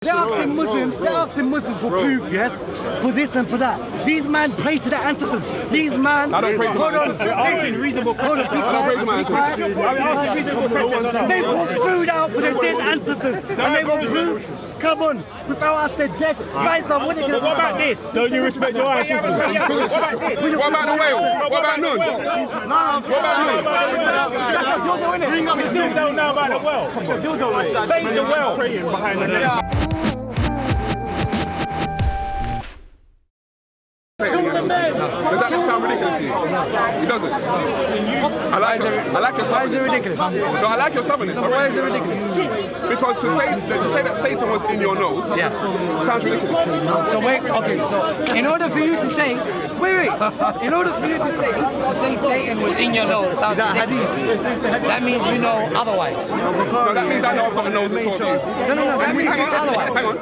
They're asking Muslims for proof, yes, for this and for that. These men pray to their ancestors. These men... I don't pray to my ancestors. They put food out for their dead ancestors. And they will prove, come on, without us they're dead. Guys, what are you going to do? What about this? Don't you respect your ancestors? What about the whale? What about none? What about none? Bring up the dildo now about the well. Save the well. Behind the Does that not sound ridiculous to you? It doesn't. I like your stubbornness. Why is it ridiculous? No, I like your stubbornness. Why is it ridiculous? Because to say that Satan was in your nose, sounds ridiculous. So wait, okay, so in order for you to say, in order for you to say Satan was in your nose, sounds ridiculous. That means you know otherwise. No, that means I know I've got a nose that's sort of you. No, that means you know otherwise. Hang on.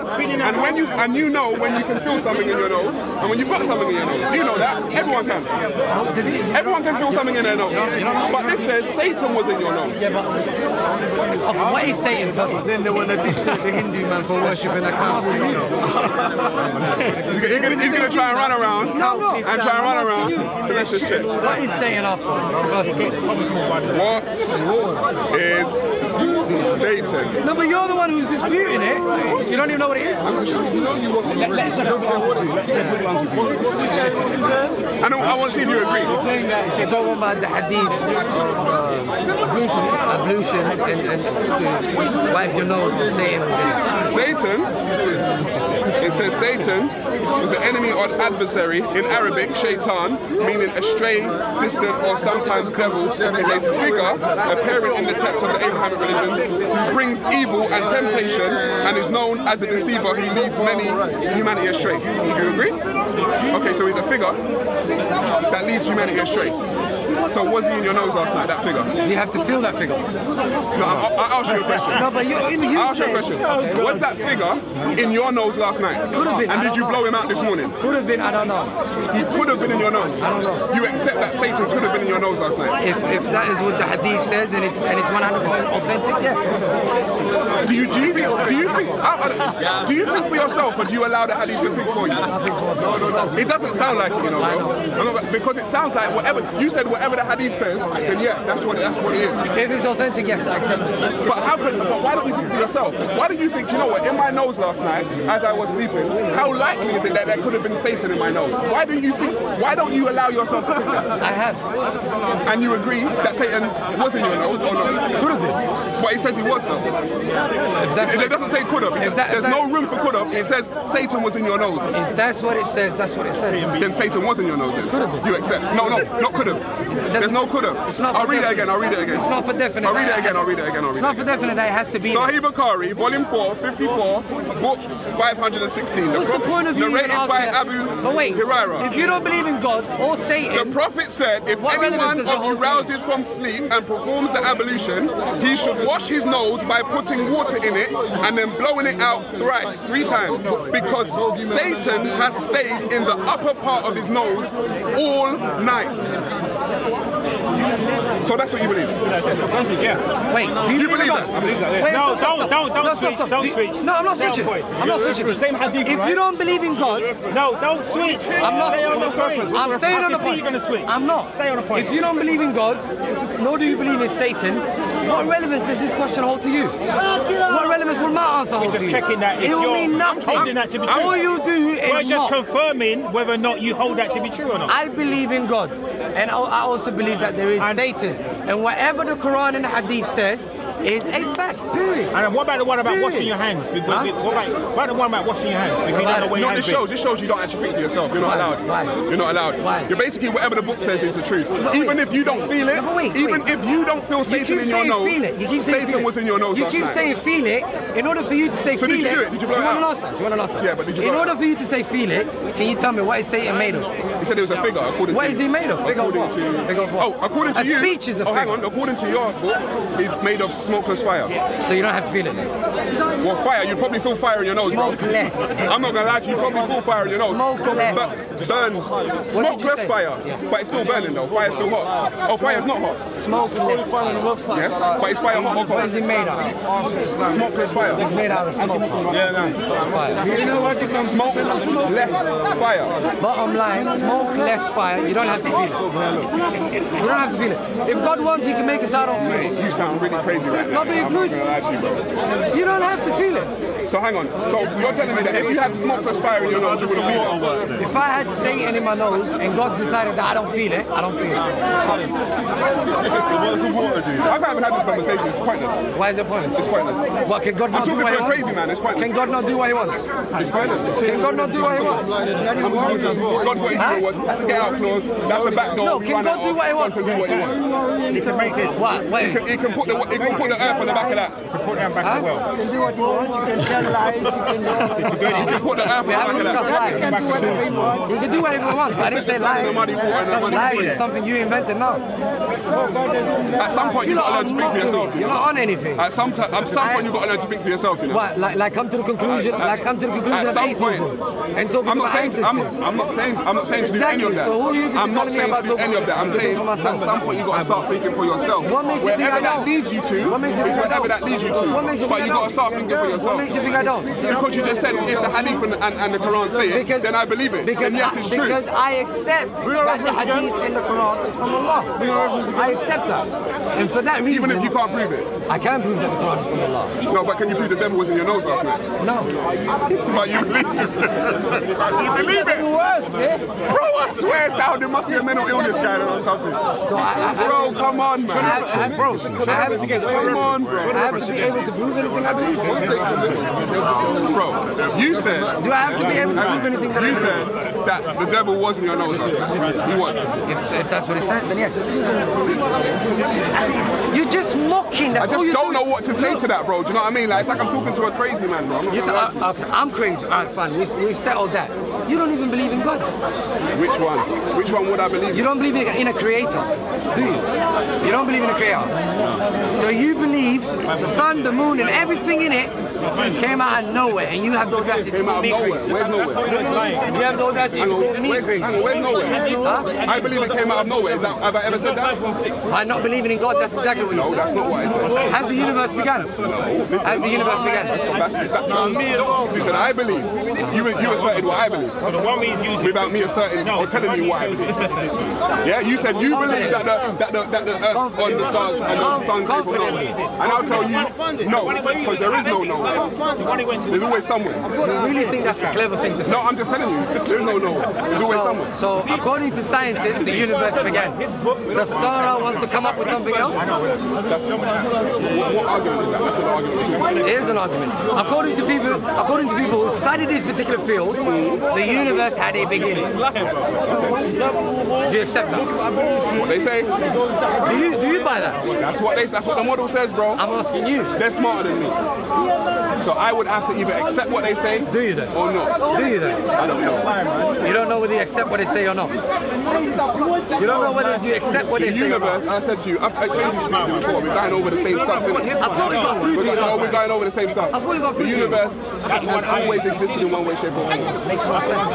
And you know when you can feel something in your nose, and when you've got something in your nose. You know that. Everyone can. Everyone can feel something in their nose. But this says Satan was in your nose. Yeah, but what is Satan first? Then they want to discredit the Hindu man for worshipping a cow. He's going to try and run around. And try and run around. So let's just check. What is Satan after? First of all. What is Satan? No, but you're the one who's disputing it. So you don't even know what it is. I want to see if you agree. She's talking about the hadith ablution and to wipe your nose with Satan. It says Satan was an enemy or adversary. In Arabic, shaitan, meaning a stray, distant, or sometimes devil, is a figure appearing in the text of the Abrahamic religions who brings evil and temptation and is known as a deceiver who leads humanity astray. Do you agree? Okay, so he's a figure that leads humanity astray. So was he in your nose last night, that figure? Do you have to feel that figure? No, I'll ask you a question. No, but I'll ask you a question. Was that figure in your nose last night? Could have been. And did you blow him out this morning? Could have been, I don't know. He could have been in your nose. I don't know. You accept that Satan could have been in your nose last night? If that is what the hadith says and it's 100% authentic, yeah. Do you think for yourself, or do you allow the hadith to think for you? I think for myself. It doesn't sound like it, you know, bro. Because it sounds like whatever the hadith says, then yeah, that's what it is. If it's authentic, yes, I accept it. But why don't you think for yourself? Why do you think, you know what, in my nose last night, as I was sleeping, how likely is it that there could have been Satan in my nose? Why don't you allow yourself to think that? I have. And you agree that Satan was in your nose or not? Could have been. But it says he was though. It doesn't say could have. There's no room for could have. It says Satan was in your nose. If that's what it says, that's what it says. Then Satan was in your nose then. Could have been. You accept? No, not could have. There's no could have. I'll read it again. It's not for definite. I'll read it again. It's not for definite that it has to be. Sahih Bukhari, volume 4, 54, book 516. What's the point of you narrated by Abu But wait, Hurairah. if you don't believe in God or Satan, The Prophet said, if what anyone relevance does of the you whole rouses from sleep and performs the ablution, he should wash his nose by putting water in it and then blowing it out thrice, 3 times, because Satan has stayed in the upper part of his nose all night. So that's what you believe? Yeah. Wait, do you believe that? I believe that. Wait, No, stop. don't switch. Don't switch. No, I'm not switching. I'm not switching. The same hadith, If you don't believe in God, No, don't switch. I'm not. Stay on the point. I'm staying on the I can see point. you're gonna switch. I'm not. Stay on the point. If you don't believe in God, nor do you believe in Satan, what relevance does this question hold to you? What relevance will my answer hold to you? Checking that if it will you're mean nothing. holding that to be true. All you do We're is just mock. confirming whether or not you hold that to be true or not. I believe in God, and I also believe that there is Satan, and whatever the Quran and the Hadith says is a fact. Period. And what about the one about Period. washing your hands? Huh? What about the one about washing your hands? If you don't know where your hands This shows you don't actually think for yourself. You're not allowed. Why? You're not allowed. Why? You're basically whatever the book says is the truth. But Even wait. if you don't feel it, No, but wait. even if you don't feel You Satan keep in your saying nose, feel it. You keep saying Satan feel it. was in your nose You last keep night. saying feel it. In order for you to say So feel did you do it? Did you blow it out? Do you want an answer? Yeah, but did you In blow it order out? for you to say feel it, can you tell me what is Satan made of? He said it was a figure, according What to is he made of? Figure of what? Figure of what? Oh, according to a you. speech is a hang figure. on. According to your book, he's made of smokeless fire. So you don't have to feel it. Well, fire, you probably feel fire in your nose, bro. Smokeless. I'm not gonna lie to you, you probably feel fire in your nose. Smokeless. But burn. Smokeless fire. But it's still burning though. Fire's still hot. Oh, fire's not hot. Smokeless. Yes, but it's fire hot or What cold? is it made out of? Smokeless fire. It's made out of smoke. Yeah, no. Fire. You know what you can smoke less fire. Bottom line, smoke less fire. You don't have to feel it. You don't have to feel it. If God wants, He can make us out of feel it. You sound really crazy right now. Not being I'm not good. gonna lie to you, bro. You don't have to feel it. So hang on. So you're telling me that if you had smokeless fire in your nose, you wouldn't feel it? If I had Satan in my nose and God decided that I don't feel it, I don't feel it. I can't even have this conversation. It's pointless. Why is it pointless? It's pointless. What, can God I'm not do talking what to He a wants? crazy man. It's pointless. Can God not do what He wants? It's pointless. Can God not do what He wants? God put into the word. That's the get out clause. That's the back door. No, can God do what He wants? God can do what He wants. You can make this. What? Wait. He can put the earth on the back of that. Put them back in the well. You can do what you want, you can tell lies, you can do all He can put the earth on the We back haven't of discussed that. lies. You can do whatever you want, but I didn't say lies. The muddy water and the money. Lies is something you invented now. At some point, you got to learn to think for yourself. You You're know? not on anything. At some point, you got to learn to think for yourself. You know. What? Like come to the conclusion. Like come to the conclusion At of some point, atheism and talk I'm about not saying atheism. I'm not saying to do any of Exactly. that. So who are you I'm not telling me saying about to do any of that. I'm talking saying for at myself? some point you got to start thinking for yourself. What makes you think I Wherever that don't? leads you to, What makes you think I wherever don't? that leads you to. What makes you But think you I got to don't? start thinking for What yourself. makes you think I don't? Because you just said if the Hadith and the Quran say it, then I believe it. Because Then yes, it's true. Because I accept that the Hadith and the Quran is from Allah. I accept that. And for that reason, Even if you can't prove it. I can prove that the Quran is from Allah. No, but can you prove the devil was in your nose last night? No. But you believe it. You believe it. Worse, yeah? Bro, I swear down, there must be a mental illness guy or something. So Bro, come on, man. I have to get Come on, bro. I have to be able to prove anything I believe. Bro, you said. Do I have to be able to prove anything that I You believe? said that the devil was in your nose last night. He was. If that's what it says, then yes. You're just mocking. I That's all just you're don't know doing. what to say to that, bro. Do you know what I mean? Like, it's like I'm talking to a crazy man, bro. I'm not gonna lie to you. Okay, I'm crazy. All right, fine. We've settled that. You don't even believe in God. Which one? Which one would I believe You in? don't believe in a creator, do you? You don't believe in a creator. So you believe the sun, the moon, and everything in it came out of nowhere, and you have the audacity to Came call out of me nowhere. crazy. Where's nowhere? You have the audacity to Hang call on, me crazy. hang on, where's nowhere? Huh? I believe it came out of nowhere. Is that, have I ever said that? By not believing in God, that's exactly what you No, said. that's not what I said. Has the universe begun? Has the universe begun? Listen, I believe. You asserted what I believe. Without me asserting or telling me what I believe. Yeah, you said you believe that the earth on the stars and the sun came from nowhere. And I'll tell you, no, because there is no nowhere. There's always somewhere. You really think that's a clever thing to say? No, I'm just telling you, there's no nowhere. There's always somewhere. So according to scientists, the universe began. Does Sara wants to come up with something else? What argument is that? That's an argument. It is an argument. According to people who study this particular field, the universe had a beginning. Do you accept that? What they say, Do you buy that? that's what the model says, bro. I'm asking you. They're smarter than me. So I would have to either accept what they say Do you then? or not. Do you then? I don't know. You don't know whether you accept what they say or not. You don't know whether you accept what The they say or not. universe, I said to you, I've explained this to you before, we're going over the same stuff, innit? I thought we got through to you last We're going over the same stuff. I thought we got through The to you. universe has always existed in one way, shape or form. Makes no sense.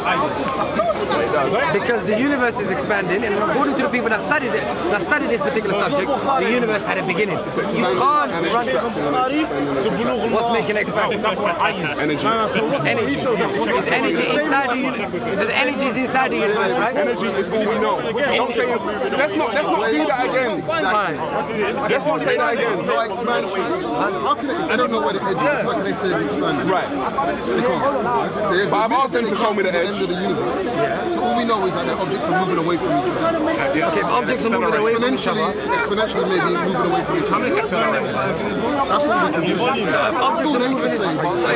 Because the universe is expanding, and according to the people that study this particular subject, the universe had a beginning. You can't And it's run. contracting. What's making it expand? Energy. Energy. Is energy inside the universe? So the energy is inside the universe, right? Energy is all we know. Don't say, let's not do that again. Fine. Let's not say that again. No expansion. How can they don't know where the edge is? How can they say it's expanding? Right. Because But I've asked them to show me the edge. end of the universe. So all we know is that the objects are moving away from each other. Okay, if objects are moving away from each other. Exponentially maybe moving away from each other. That's what we can do. If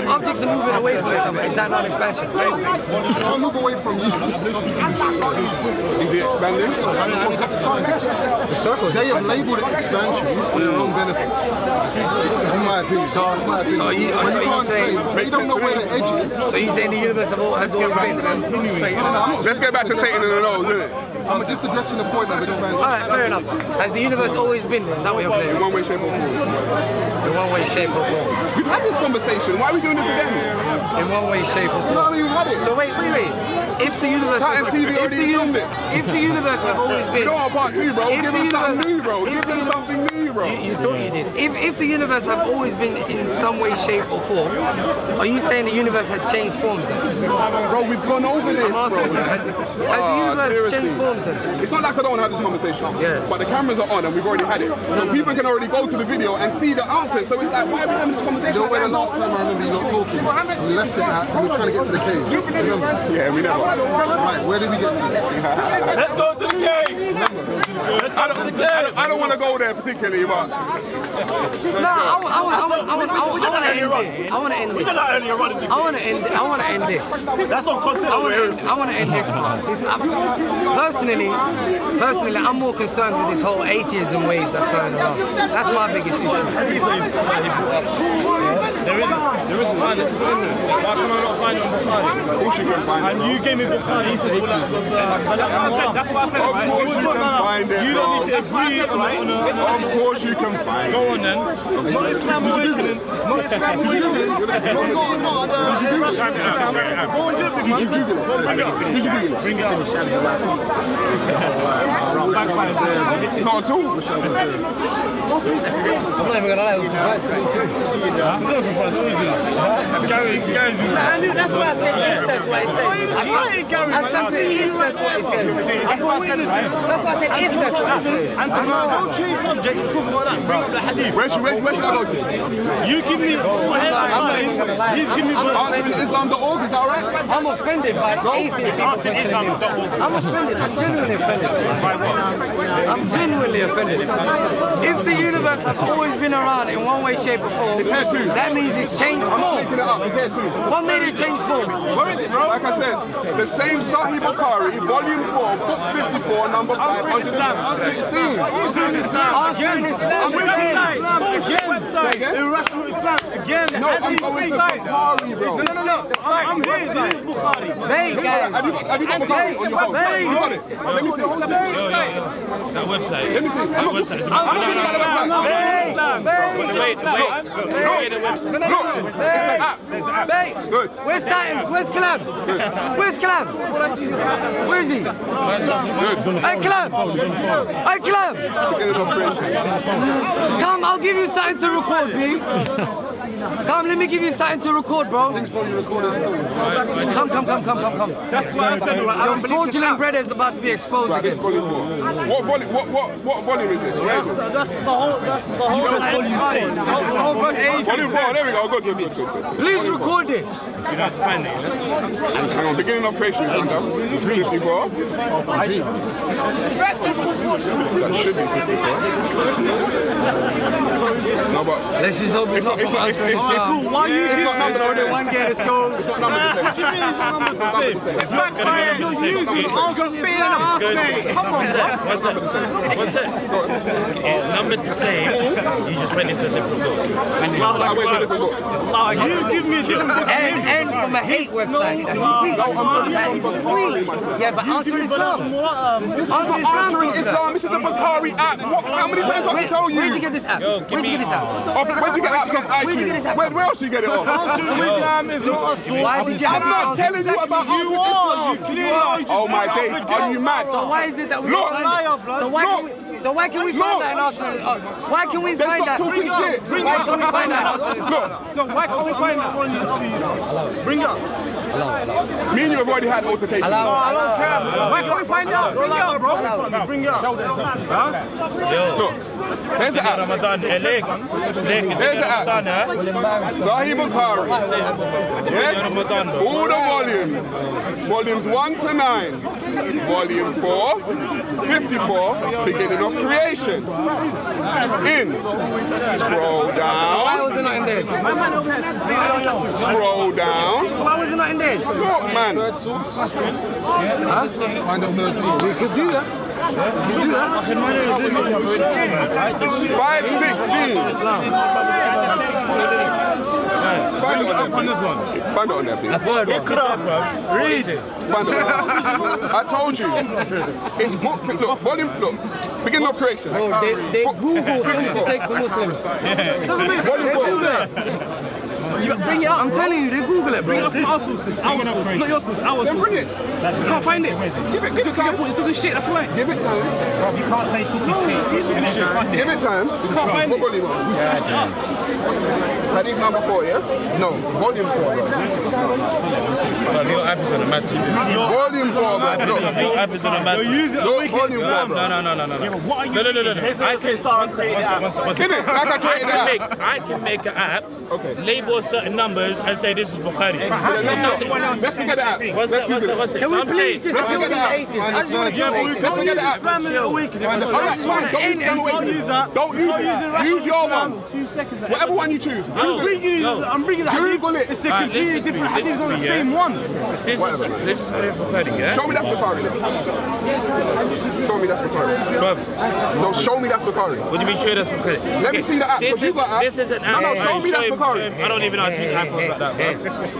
objects are moving away from each other, is that not expansion? You can't move away from you. Is it expanding? The circle. They have labelled it expansion for their own benefit. In my opinion. So you But you can't say, saying but you don't know where the edge So you saying the universe has always been? Let's get back to Satan in the nose, isn't it? I'm just addressing the point of expansion. Alright, fair enough. Has the universe always been? Is that what you're playing? In one way, shape or form. In one way, shape or form. We've had this conversation. Why are we doing this again? In one way, shape or form. No, we've had it. So wait. If the universe If the universe have always been, you don't want part 2, bro. If Give the them something universe- new, bro. Give them something new, bro. you thought you did. If the universe have always been in some way, shape or form, are you saying the universe has changed forms then? Bro, we've gone over this, I'm asking bro. you, has the universe seriously. changed forms then? It's not like I don't want to have this conversation. Yeah. But the cameras are on and we've already had it. So people can already go to the video and see the answer. So it's like, why are we having this conversation? You know where the last time I remember you not talking, we left it at, we were trying to get to the cave. Remember? Yeah, we never. Right, where did we get to? Let's go to the cave. I don't want to go there particularly, but No, I want to end this. I want to end this. That's on content. I want to end this part. Personally, I'm more concerned with this whole atheism wave that's going around. That's my biggest issue. There isn't one. Why can I not find it on Bukhari? of course you can find it. And you gave me Bukhari. He said, that's what I said. Of course you can find it. You don't need to agree on Of course you can find it. Go on then. Not Islam awakening. Not Islam awakening. Go on, Did you Google it? bring it on. Not at all. I'm not even gonna lie, I was surprised to me too. That's why I said yes, that's what it says. I said if, that's what it says. That's why I said if, that's what it says. Don't change subject to talk about that. Bring up the hadith. Where should I go to? You give me he's giving me Answeringislam.org, is that alright? I'm offended by atheist people questioning me. I'm offended. I'm genuinely offended. I'm genuinely offended. If the universe has always been around in one way, shape or form, It's here too. that means it's changed I'm form. picking it up. It's here too. What made it change form? Where is it, bro? Like I said, the same Sahih Bukhari, volume 4, book 54, number 516. Answering Islam. Irrational Islam again. No, I'm going to Bukhari, bro. No. I'm here. This is Bukhari. Hey guys. Have you got Bukhari on your phone? You got it? Let me see. That website. Let me see. That website is I'm looking at the website. Look, it's the app. Good. Where's Titan? Where's Kalam? Where's Kalam? Where is he? Good. Hey Kalam! Hey Kalam! Come, I'll give you something to record, B. Come, let me give you something to record, bro. Come. That's why I said Your fraudulent bread is about to be exposed Right, this again. volume 4. What volume is this? Where is it? that's the whole Volume 4, there we go. Good. Please record this. Hang on, beginning of creation is under 54. That should be 54. No, but Let's just hope it's not for us. Why you There's only one guy that scores. What do you mean it's numbers the same? You're using Come on, bro. What's it? It's numbered the same. You just went into a different book. You give me a different book. And from a hate website. That's weak. That is weak. Yeah, but answer Islam. Answer Answering Islam. Islam, this is the Bukhari app. How many times have I tell you? Where'd you get this app? Where'd you get this app? Where'd you get apps off Where'd you get this iTunes? app? Where else you get it off? Islam is not a source. Why did you I'm not telling you about You are. You clearly are. You just Oh my days, are you mad? So why is it that we Look, find liar, it? blood. So why can we find that in Arsenal? Why can we find that? Stop talking shit. Why can we find that in Arsenal? Look, So why can't we find that on YouTube? Bring it up. me and you have already had altercations. Why can't we find out? Bring it up, bro. Bring it up. Look, there's the app. Ramadan, There's the app. Sahih Bukhari. Yes? All the volumes. Volumes 1 to 9. Volume 4, 54, beginning of creation. Scroll Why down. was it not in there? Scroll down. Why was it not in there? Look, man. Third source? Find a third source. We could do that. 516. Find it up on this one. Find it on there, please. Read it. Find it on there. I told you. It's book. Look, volume. Look. Beginning of creation. Bro, they Google things to take the Muslims. Doesn't make sense. You bring it up. I'm telling you, they Google it, Bring it bro. up from our sources. Our sources. Not your sources. Our Then sources. bring it. You can't find it. Give it time. You're talking shit, that's why. Give it time. You can't say talking shit. Give it time. You can't find What it. volume on? Hadith number 4, yeah? No, volume 4, bro. Your app is on the mat. Volume 4, bro. Look. Your app is on the mat. Look, volume 4, bro. No. I can, one second. Innit? Like I created the app. I can make an app, Okay. label certain numbers, and say this is Bukhari. Let's forget the app. What's that? So I'm saying, Let's forget the app. Let's forget the app. Alright, fine. Don't use your one. Whatever one you choose. I'm bringing the hadith. Google it. It's a completely different hadith, it's not the same one. this is Bukhari, yeah? Show me that's Bukhari. Show me that's Bukhari. No, show me that's Bukhari. What do you mean sure that's Bukhari? Let me see the app. This is an app. No, show me that's Show him- Bukhari. I don't even know how to use iPhones like that, bro.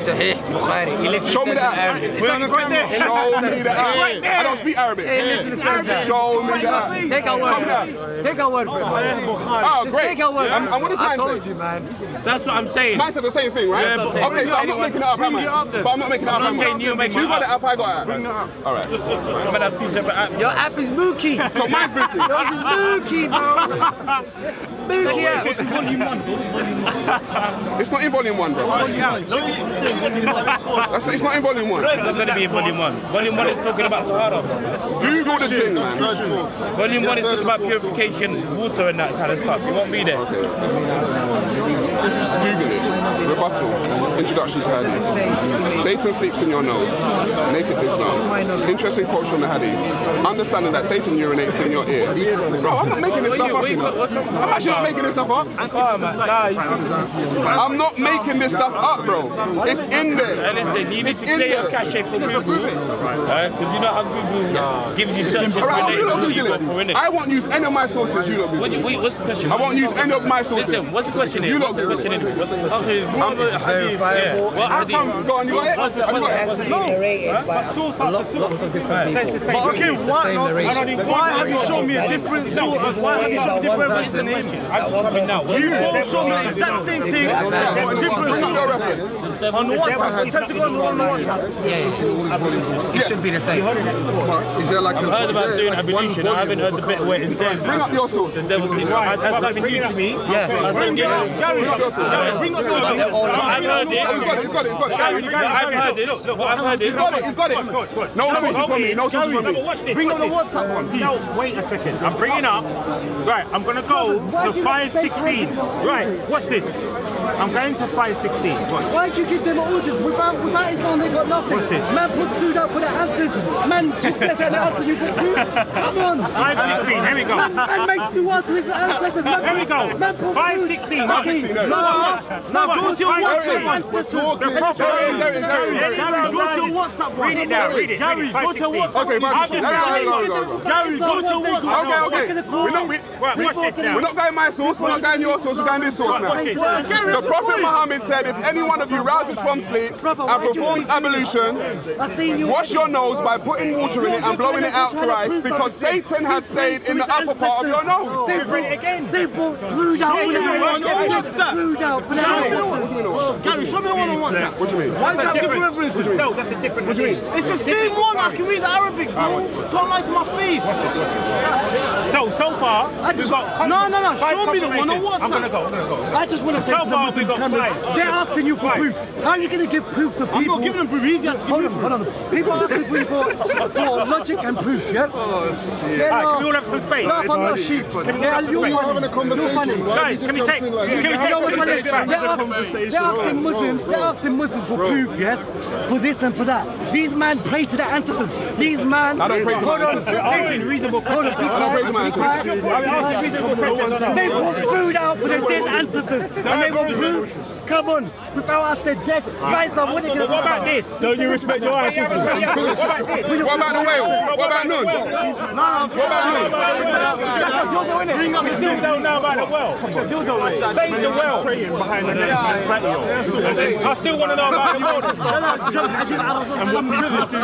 Sahih, Bukhari. He literally Show me says the in app. Arabic. We're on the right there. Show me the app. I don't speak Arabic. He literally says that. Show me the app. Take our word for it. Take our word for it. Oh, Just great. take our word. And what does I mine told say? you, man. That's what I'm saying. Mine said the same thing, right? Yeah, but- Okay, so I'm not making it up, am I? But I'm not making it up, I'm am not saying I? you make You my got it app. up, I got it up. Alright. I'm gonna have two separate apps. Your app is mookie. So mine's Bookie. Yours is mookie, bro. Mookie app. It's not in volume 1, bro. It's not in volume 1. It's not gonna be in volume 1. Volume 1 is talking about Sara. Google the thing, man. Volume 1 is talking about purification, water and that kind of stuff. You won't be there. Google it. Rebuttal. Introduction to Hadith. Satan sleeps in your nose. Naked Islam. Interesting quotes from the Hadith. Understanding that Satan urinates in your ear. Bro, I'm not making this stuff up, you know. I'm actually not making this stuff up. I'm not making this stuff up, bro. It's in there. And listen, you need to clear your cache for Google. Because you know how Google gives you searches Alright, you related not to what you Google got for it. innit? I won't use any of my sources, you not Google it. Wait, what's the question? I won't use any of my sources. Listen, what's the question here? You What's lot the do question it. here? What's the question? Verifiable. What hadith? Go on, you got it? What's the- Have you got it? Has to be narrated by lots of different people. But okay, why have you shown me a different sort of, why have you shown me different reasoning? You both show me the exact same thing, but a different Bring up your source. reference. On the WhatsApp, attempt to go on the WhatsApp. Yeah. It should be the same. Is there like a... I heard about is doing there like one abolition. I haven't heard the bit where it says Bring up your source. the devil's that's something new to me. Yeah. Bring up your I've heard He's it. got it, he's got it, he's got it. I've heard it. Look, what I've heard is. He's got it, he's got it. No sources from me, no sources from me. Bring up the WhatsApp one, please. No, wait a second. I'm bringing up. Right, I'm gonna go to 516. Right, what's this? I'm going to 516. What? Why do you give them orders? Without Islam, they got nothing. What's this? Man puts food out for the answers. Man puts that and answers, you put food. Come on. 516. Here we go. Man makes dua to his ancestors. Here we go. Man puts 516. Okay, no, go to your WhatsApp ancestors. Gary, Go to WhatsApp one. read it now. Read it. Gary, go to WhatsApp. Okay, man. Gary, go to WhatsApp. Okay. We're not going my source, we're not going your source, we're going this source now. The Prophet Muhammad said, if any one of you rouses from sleep and performs ablution, wash your nose by putting water in it and blowing it out thrice, because Satan had stayed in the upper part of your nose. They bring it again. They brought food out for the food out for the Gary, show me the one on WhatsApp. What do you mean? Why is that different references? No, that's a different. What do you mean? It's the same one. I can read Arabic, bro. Don't lie to my face. So far, we've got. No. Show me the one on I'm gonna WhatsApp. go. I just want to say to the far, we've Muslims, got cameras, five. they're asking you for proof. How are you going to give proof to people? I'm not giving them proof. He's asking Hold you on, for hold on. People are asking for logic and proof, yes? Can we all have some space? No, I'm not sheep. You're having a conversation. Guys, can we take? You know what's funny? They're asking Muslims for proof, yes? For this and for that. These men pray to their ancestors. These men... I don't pray to my ancestors. Reasonable. Hold on, I don't pray to my ancestors. they put food out for their dead ancestors. And they want proof. Come on. Without us, they're dead. Guys, what are you going to do? What about this? Don't you respect your artists? What about this? What about the whale? What about none? What about none? Bring up the dildo now about the well. Save the well. Behind the next man's patio. I still want to know about the orders. And what people do.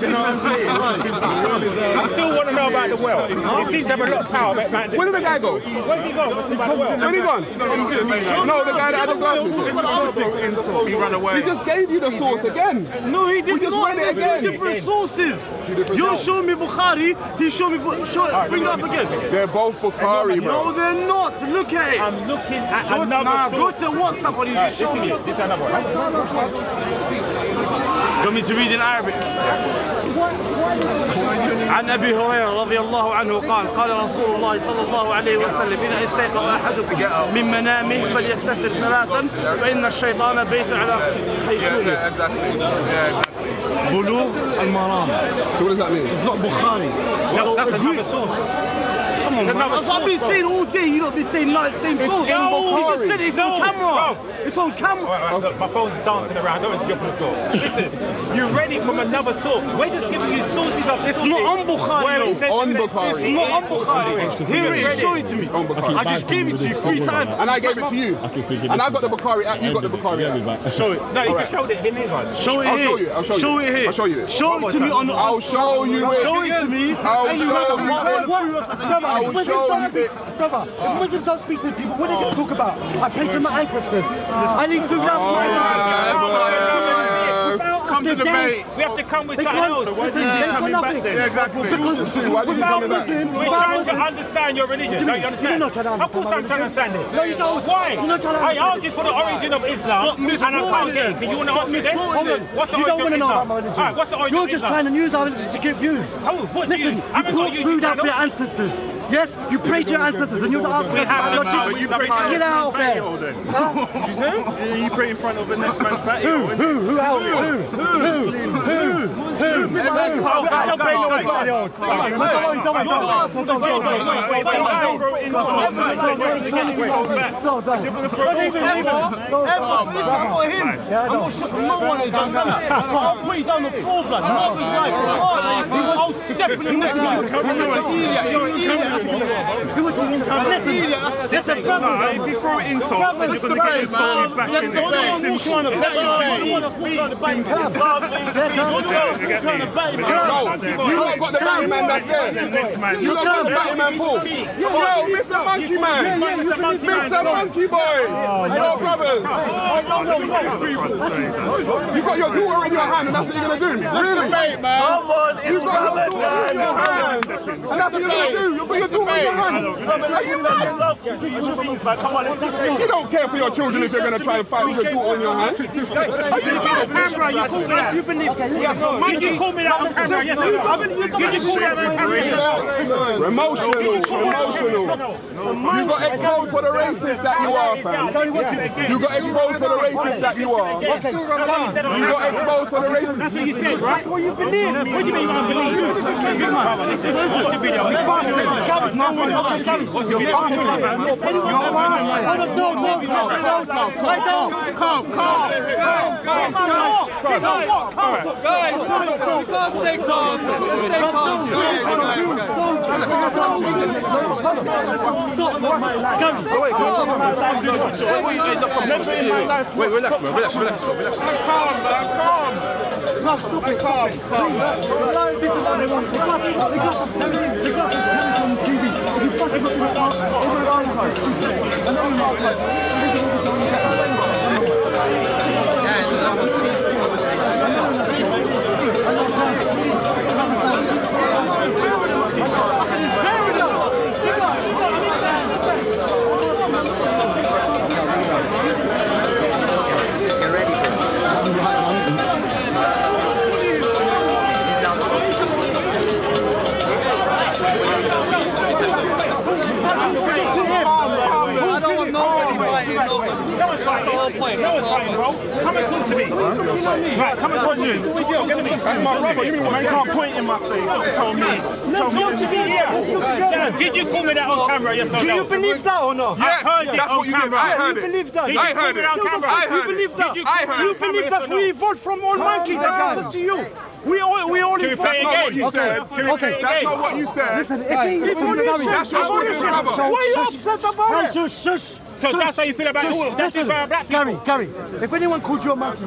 You know what I'm saying? I still want to know about the well. It seems to have a lot of power. Where did the guy go? Where's he gone? Where's he gone? No, the guy that had the glasses. He ran away. He just gave you the source again. No, he did just not. read it They're again. two different sources. You're showing me Bukhari, he's showing me... Bring it up again. They're both Bukhari, bro. No, they're not. Look at it. I'm looking at another Go source. to WhatsApp and you just show me. This is another one. You want me to read in Arabic? عن أبي هريرة رضي الله عنه قال رسول الله صلى الله عليه وسلم إذا استيقظ أحدكم من منامه فليستتر ثلاثا فإن الشيطان بيت على خيشومه. بلوغ المرام. So what does that mean? It's not Bukhari. That's another source. Come on, man. I've been saying all day, you don't be saying like the same source. He just said it's on camera. It's on camera. Look, my phone's dancing around. Don't jump on the floor. Listen, you read it from another source. We're just giving you sources of It's not on Bukhari. On Bukhari. It's not on Bukhari. Here it is. Show it to me. On Bukhari. I just gave it to you 3 times. And I gave it to you. And I got the Bukhari app, you got the Bukhari app. Show it. No, you can show it in his one. Show it I'll here. show you. I'll show you. Show it here. I'll show you it. Show it to me on the... I'll show you it. Show it to me. I'll And you show have you a- I will show you it. Brother, if Muslims don't speak to people, what are they going to talk about? I pray to my ancestors. I need food out for my Come to debate. We have to come with something else. Why did you coming back then? Exactly. Why did you Without coming back? Muslims, We're trying to understand your religion. Don't you understand? You're not trying to Of course I'm trying to understand it. No, you don't. Why? You're not trying to I asked you for the origin of Islam and I can't get it. Can you want to ask me then? What's the You don't want to origin know of about my Islam? religion. Alright, what's the origin You're of just Islam? trying to use our religion to get views. Oh, what do you- Listen, I haven't you got brought you food out to for your ancestors. Yes, you pray to your ancestors and you're the answer. We have them now. Get out of there. You pray in front of the next man's patio. Who else? If you throw insults, then you're going to get insulted back in it. You lot got the monkey man that's there. You lot got the monkey man Paul. Yo, Mr. Monkey Man. Mr. Monkey Boy. Yo, brothers. You got your daughter in your hand and that's what you're going to do? Really? Come on, you got your daughter in your hand. And that's what you're going to do? You put your daughter in your hand. Are you mad? You don't care for your children if you're going to try and fight with your daughter in your hand. Are you mad? You call me that on camera, yes or no? You just call me that on camera. Emotional. You got exposed for the racist that you are, fam. You got exposed for the racist that you are. You got exposed for the racist. That's what you said, right? What you believe? What do you mean you don't believe? Watch the video. Wait, relax, man. Relax. Calm. Come and talk to to me. Right, come and touch you. That's my brother. You can't point in my face and tell me. Yeah. Did you call me that on camera? Yes or no? Do you believe that or not? Yes, that's what you did. I heard it. You believe that? I heard it. I heard You believe that? it. I heard You it. believe that we evolved from all monkeys? That's answers to you. We all Should we play That's not what again? you said. Okay. That's not what you said. Listen, That's your brother. why are you upset about it? Shush. So that's how you feel about all of that? Black people? Gary, if anyone called you a monkey,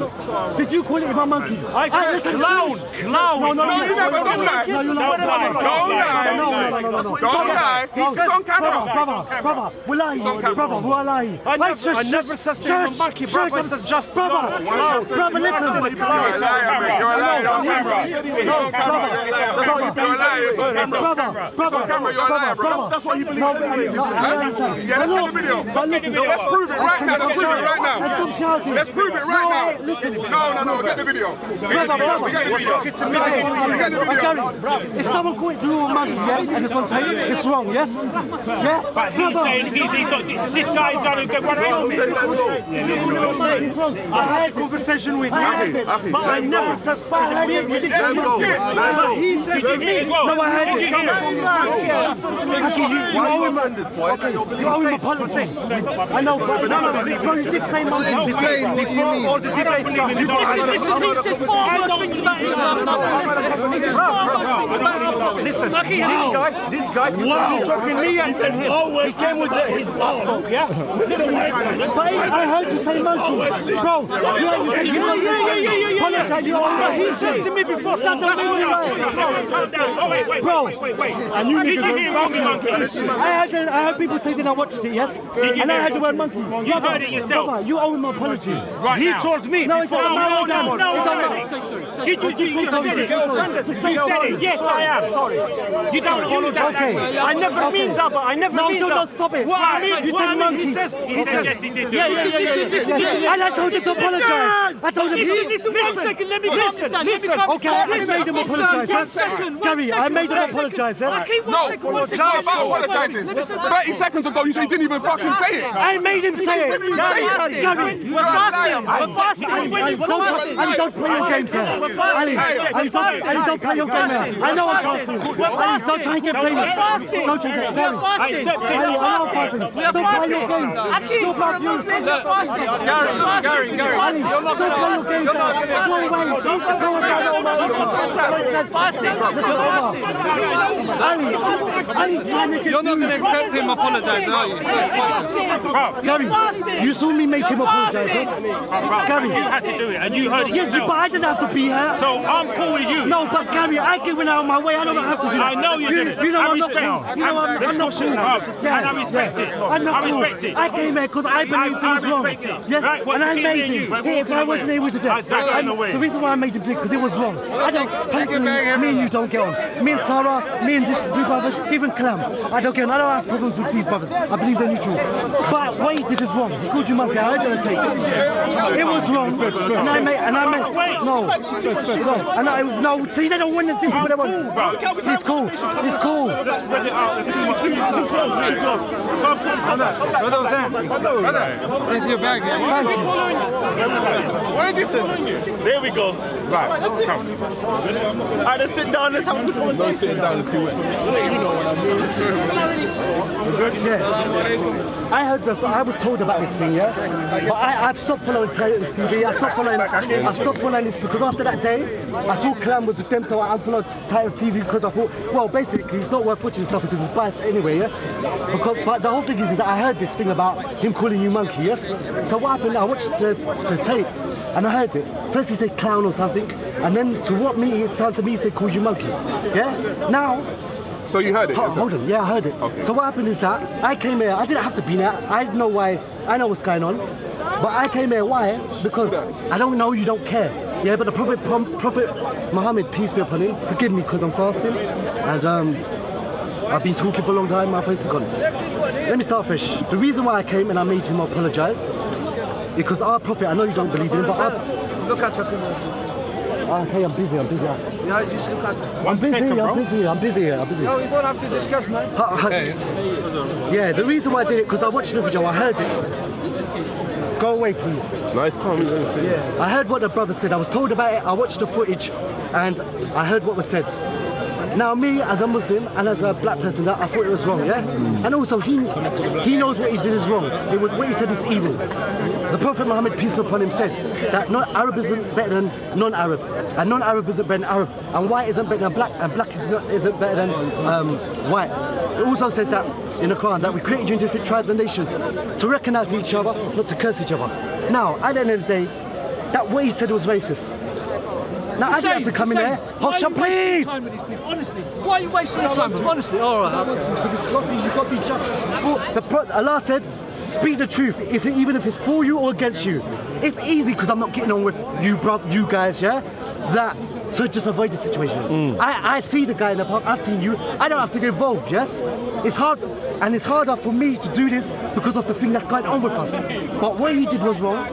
did you call it a monkey? Clown. No, you never. Don't lie. Don't lie. It's on camera. Brother, we're lying. Brother, we're lying. I never said you're a monkey, brother. I said just brother, listen. You're a liar. You're a liar. On camera. It's on camera. You're a liar. It's on camera. It's on camera. You're a liar, bro. That's what you believe. Yeah, let's get the video. Let's prove it right now. Let's prove it right now. Let's prove it right now. No. Get the video. We get the video. If someone called it blue or monkey, yes, and it's on tape, it's wrong, yes? Yeah? But he's saying this guy's done a good one. I had a conversation with him, but I never said fire. He said to me, no, I had it. You owe him a apology. I know, but no, you did say monkey before all the debate. Listen, he said far worse things about Islam. He said far worse things about Islam. Listen, this guy, he's talking me and him. He came with his laptop, yeah? But I heard you say monkey. Bro, you heard me say monkey. He says to me before, that's not right. Bro, And you need to monkey. I heard people say that I watched it, yes? And I heard the word monkey. You heard it yourself. Brother, you owe him an apology. Right He now. told me. No, No. Did you said it? Yes, I am. Sorry. You don't follow that. Okay. I never mean that, but I never mean that. No, stop it. What I mean, you said monkey. he says yes, he did. Listen. And I told him to apologize. I told him Listen, 1 second, let me calm this down. Okay, I made him apologize. Gary, I made him apologize. No, it's not about apologizing. 30 seconds ago, you said you didn't even fucking say it. I made him say it. Gary, We're fasting. Ali, don't play your games here. Ali, don't play your game here. I know I'm fasting. Ali, don't try and get famous. Don't try and get famous. I accept it. Ali, I know I'm fasting. Don't play your game. Don't play your game. Gary, you're not Don't play your game. Go away. Ali's trying to get You're not going to accept him apologizing, are you? Gary, you saw me make him apologize, yes? Gary, You had to do it, and you heard it yes, yourself. but I didn't have to be here. So I'm cool with you. No, but Gary, I can win out of my way. I don't have to do that. I know you didn't. You know I I'm not respect cool. it. You know I'm not cool. And I respect it. I'm not I cool. respect it. I came here because I believe I things wrong. respect it. Yes, Right, what and I between made me and him. you? If I wasn't able to do it, the reason why I made him do it because it was wrong. I don't personally. Me and you don't get on. Me and Sara, me and these brothers, even Clem. I don't get on. I don't have problems with these brothers. I believe they're neutral. But what he did is wrong. He called you monkey. I heard it take. It was wrong. And I made. No. See, they don't win this. But they won. He's cool. He's cool. Where's your bag? Why is he following you? There we go. Right, come. I just sit down and have a conversation. Don't sit down and see what you know what I mean. Yeah. I heard this. I was told about this thing, yeah. But I've stopped following TV. I stopped following this because after that day, I saw Clam was with them, so I unfollowed Titans TV because I thought, well, basically, it's not worth watching stuff because it's biased anyway, yeah. But the whole thing is that I heard this thing about him calling you monkey, yes. So what happened? I watched the tape. And I heard it. First he said clown or something, and then to what me, it sounded to me he said call you monkey. Yeah? Now, So you heard it? hold on, yeah, I heard it. Okay. So what happened is that I came here, I didn't have to be there, I know why, I know what's going on. But I came here, why? Because I don't know you don't care. Yeah, but the Prophet Muhammad, peace be upon him, forgive me because I'm fasting. And I've been talking for a long time, my face is gone. Let me start fresh. The reason why I came and I made him apologise, because our Prophet, I know you don't believe in him, but Look at the okay, I'm busy. Yeah, just look at the I'm busy. No, we don't have to discuss, man. Yeah, the reason why I did it, because I watched the video, I heard it. Go away, please. Nice comment. I heard what the brother said. I was told about it. I watched the footage, and I heard what was said. Now, me as a Muslim and as a black person, I thought it was wrong, yeah. And also, he knows what he did is wrong. It was what he said is evil. The Prophet Muhammad, peace be upon him, said that Arab isn't better than non-Arab, and non-Arab isn't better than Arab, and white isn't better than black, and black isn't better than white. It also says that in the Quran that we created you in different tribes and nations to recognize each other, not to curse each other. Now, at the end of the day, that what he said was racist. Now, I didn't have to come in there. Hold on, please! Honestly, why are you wasting your time? Honestly, alright. You've got to be just. Allah said, speak the truth, even if it's for you or against you. It's easy because I'm not getting on with you, you guys, yeah? So just avoid the situation. I see the guy in the park, I see you, I don't have to get involved, yes? It's hard, and it's harder for me to do this because of the thing that's going on with us. But what he did was wrong,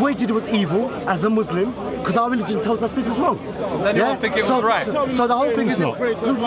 what he did was evil as a Muslim, because our religion tells us this is wrong. Then you don't think it was right? So the whole thing is not.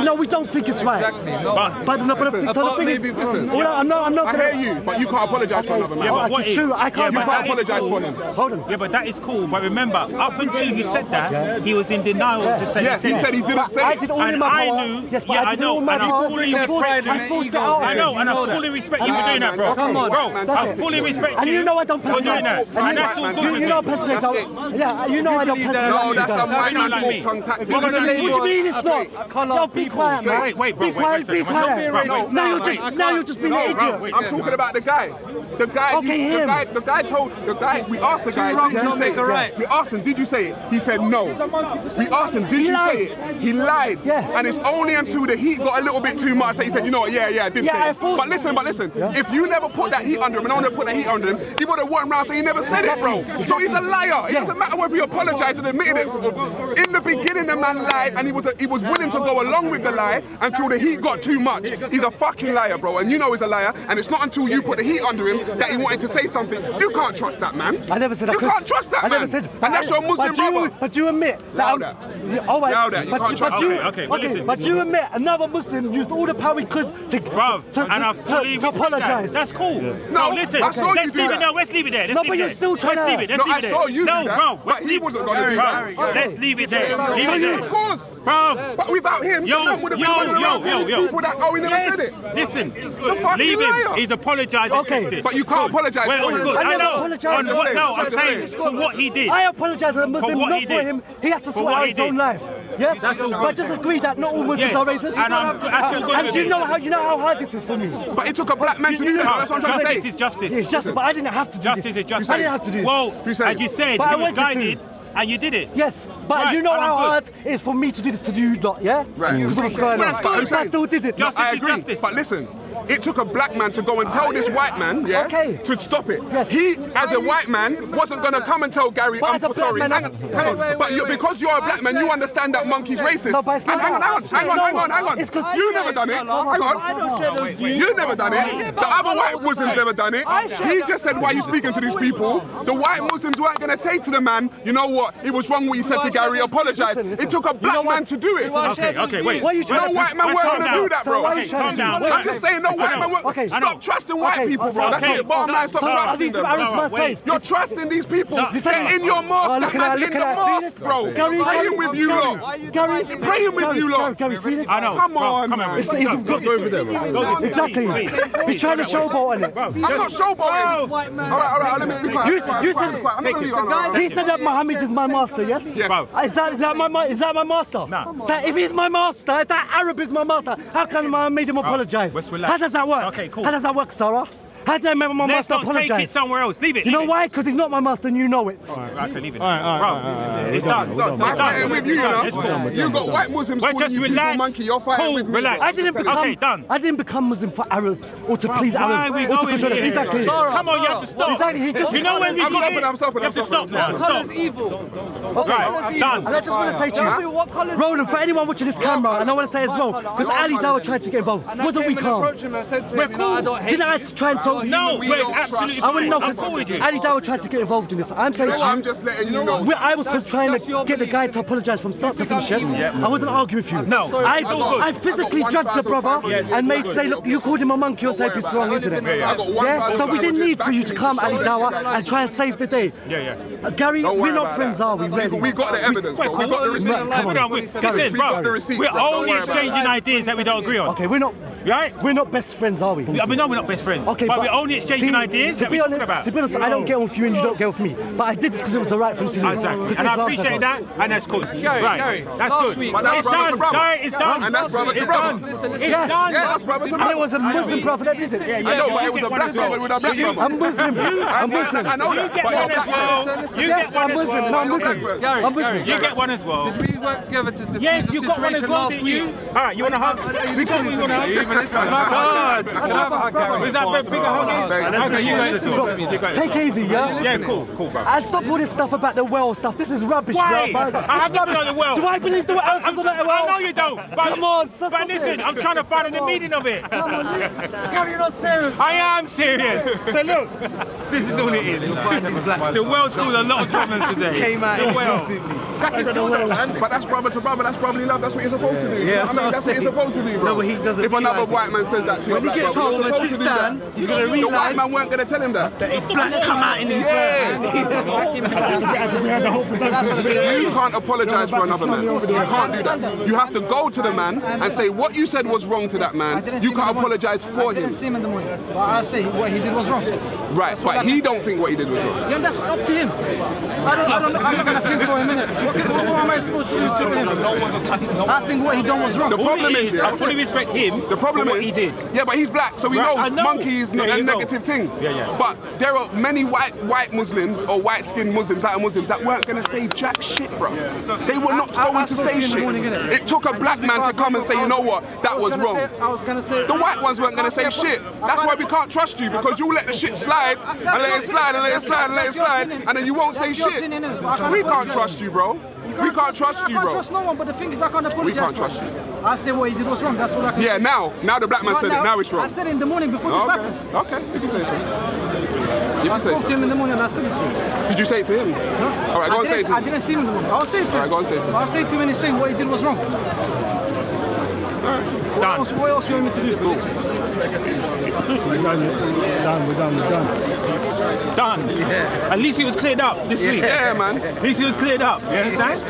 No, we don't think it's right. Exactly. No. But the thing is, I'm not I hear you, but you can't apologise for another man. Yeah, but it's true, I can't. You can't apologise for him. Hold on. Yeah, but that is cool. But remember, up until he said that, he was in denial to say Yes, he said he didn't say I it. did all in And my I power. knew, Yes, but yeah, I I did all know, in my and I power. fully I respect forced it out. I know, and I fully respect you for doing that, bro. Come on. Bro, That's I it. fully respect And you you know I don't for doing that. And that's all good. You know I personally don't. Yeah, you know I don't personally. No, that's a That's not man like me. tongue tactic. What do you mean it's not? No, be quiet, man. Wait, bro, Be quiet, be quiet. Now you're just being an idiot. I'm talking about the guy. The guy, Okay, him. the guy told the guy. We asked the guy, did you say it? right. We asked him, did you say it? He said no. We asked him, did you say it? He lied. Yeah. And it's only until the heat got a little bit too much that he said, you know what? Yeah, I did Yeah, say I it. forced But listen. If you never put that heat under him, and I want to put that heat under him, he would have went around saying he never said it, bro. So he's a liar. It doesn't matter whether he apologized and admitted it. In the beginning, the man lied, and he was willing to go along with the lie until the heat got too much. He's a fucking liar, bro, and you know he's a liar. And it's not until you put the heat under him that he wanted to say something. You can't trust that man. I never said you can't trust that man. I never said. And that's your Muslim brother. But you admit Now that. that. All right. Now that. You can't trust him. Okay, well, listen. But you admit another Muslim used all the power he could to apologize. That's cool. No, So listen, I saw you let's do leave that. it there. Let's leave it there. No, but you're still trying to- Let's leave it. No, I saw you do No, that, bro. but he wasn't going to do that. Let's leave it there. Leave it there. Of course. Bro. But without him, Yo, that would have been running around telling people that, oh, he never said it. Listen, fucking leave him. liar. He's apologised. Okay. But you can't apologise Well, for him. good. I I never know. apologised. On what? No, I'm I'm just saying saying. for what he did. I apologize as a Muslim, what not he for did. him. He has to For sort what out he his own did. life. Yes, That's all good. but just agree that not all Muslims Yes. are racist. And I'm still good and with you it. know how hard this is for me. But it took a black man to do that. That's what I'm trying to Justice say. is justice. It's just, but I didn't have to do Justice this. is justice. I didn't have to do this. Well, You said as you said, But I he was wanted to. guided and you did it. Yes, but Right, you know and I'm how good. hard it is for me to do this to you lot, yeah? Right. Because of what's going Well, on. that's good. But I still did it. Justice I is agree. justice. But listen, it took a black man to go and tell this white man, yeah, Okay. to stop it. Yes. He, as a white man, wasn't going to come and tell Gary, But I'm as a black sorry. man, Hang on. But because you're a black man, you understand that monkey's racist. No, but it's not Hang on. that. Hang on. It's 'cause- You never done it. Hang on. You never done it. The other white Muslims never done it. He just said, why are you speaking to these people? The white Muslims weren't going to say to the man, you know what, it was wrong what you said to Gary, apologise. It took a black man to do it. Okay, wait. What are you trying No to white man weren't going to do that, So bro. what are you trying to do? I'm just saying, no white man won't. Okay. Stop trusting white Okay. people, bro. That's Okay. it. Bottom line, stop So are trusting these them. Arabs must say? You're trusting these people. No. Get in your mosque. Oh, That look at man's that, in the look at that. See mosque, this? bro. Gary, Praying with you lot. Gary, Praying with you lot. Gary, see this? I know. Come Bro, on, come man. on. It's over there, Exactly. He's trying to showboat on it. I'm not showboating. All right, let me be quiet. You said I'm not gonna leave you. he said that Muhammad is my master, yes? Yes. Is that my master? No. So if he's my master, if that Arab is my master, how can I make him apologise? let's relax. How does that work? Okay, cool. How does that work, Sarah? How do I make my Let's master not take it apologise? somewhere else. Leave it. You know leave it. why? Because he's not my master and you know it. Right, okay, leave it. Bro, it's done. It's I'm done. fighting with you, you know. It's cool. You've got white Muslims Wait, calling just you people relax. monkey. You're fighting Cool, with me. relax. I didn't become Muslim for Arabs or to please Why Arabs are we or to going control them. here? Exactly. Come on, you have to stop. Exactly. He's just. You know when we I'm get stopping, it, I'm stopping, you have to I'm stop stopping. now. Stop. evil. Right, done. And I just want to say to you, Roland, for anyone watching this camera, and I want to say as well, because Ali Dawah tried to get involved, wasn't we calm? We're We're cool. Didn't I try and know? No, we we're don't absolutely trust- I wouldn't know I'm because cool with you. Ali Dawah tried to get involved in this. I'm saying No, to I'm you, just letting you know. I was trying to get the guy to apologise from start to finish. Yes? I wasn't arguing with you. No, it's all good. I physically drugged the brother and made say, look, you called him a monkey on tape. It's wrong, isn't it? Yeah. So we didn't need for you to come, Ali Dawah, and try and save the day. Gary, Don't we're worry not about friends, that. are we? Really? We got the evidence, bro. We got the receipts. Come on. Listen, We got the bro, receipts, we're bro. Don't only worry about exchanging that. ideas that we don't agree on. Okay, we're not. Right? We're not best friends, are we? I mean, no, we're not best friends. Okay, but we're only exchanging see, ideas that we talk about. To be honest, I don't get on with you and you don't get on with me. But I did this because it was the right thing to do. Exactly. Because And I Islam said appreciate so. that, and that's good. Gary, That's last good. week- But that's It's brother to done. brother. Gary, it's done. And that's brother to It's brother. done. Listen, It's yes. done. Yeah, that's brother to And it brother. was a Muslim brother that did it. I know, but it was a black brother with a black brother. I'm Muslim. I'm Muslim. I know You that. get But one you're as black. well. You Yes, get one I'm as Muslim. No, well. I'm Muslim. Gary, I'm Muslim. You get one as well. Did we work together to defuse Yes, the you got one as situation well, last didn't week? you? All right, you want a hug? We got you want a hug? Even listen, can I have a hug? Can I have a hug, Gary? Is that a bigger hug? Okay, you guys talk. You guys Take talk. it easy, yeah? Yeah, cool, bro. And stop all this stuff about the well stuff. This is rubbish, Why? bro. I have not been on the well. Do I believe the well? I know you don't. But, Come on, but listen, I'm trying to find the meaning of it. Gary, you're not serious. I am serious. So look, this is all it is. The world's caused a lot of problems today. Came out the world. instantly. That's just all that, man. But that's brother to brother, that's brotherly love, that's what you're supposed to do. Yeah, I mean, that's what you're supposed to do, bro. No, but he doesn't If another realise it. white man says that to you, When he gets home and sits down, he's going to the white realise man weren't going to tell him that. his black come out in him You can't apologise for another man. You can't do that. You have to go to the man and say what you said was wrong to that man. You can't apologise for I didn't him. see him in the morning, but I say what he did was wrong. Right, but he don't think what he did was wrong. Yeah, that's up to him. I'm not gonna think for a minute. What am I supposed to do to him? I think what he done was wrong. The problem is, I fully respect him. the problem for what is, he did. yeah, but he's black, so he Right, I knows know. monkey is not There a you go. negative thing. Yeah. But there are many white Muslims or white-skinned Muslims that weren't going to say jack shit, bro. They were not going to say shit. It took a black man to come and say, you know what, that was wrong. I was gonna say The white ones weren't going to say shit. That's why we can't trust you, because you let the shit slide and let it slide and let it slide and let it slide, and then you won't say shit. We can't trust you, bro. We can't trust you, I can't bro. trust no one, but the thing is I can't apologize. We can't for trust it. you. I say what he did was wrong, that's what I can say. Yeah, now the black man said it, now it's I wrong. said it in the morning before this happened. Okay, you can say so. You I can say spoke to him so. in the morning and I said it to him. Did you say it to him? All right, go and say it to I him. didn't see him in the morning. I'll say it to him. Alright, go and say it to him. I'll say it to him and he's saying what he did was wrong. What else you want me to do? Done. At least it was cleared up this week. Yeah, man. At least it was cleared up. You understand?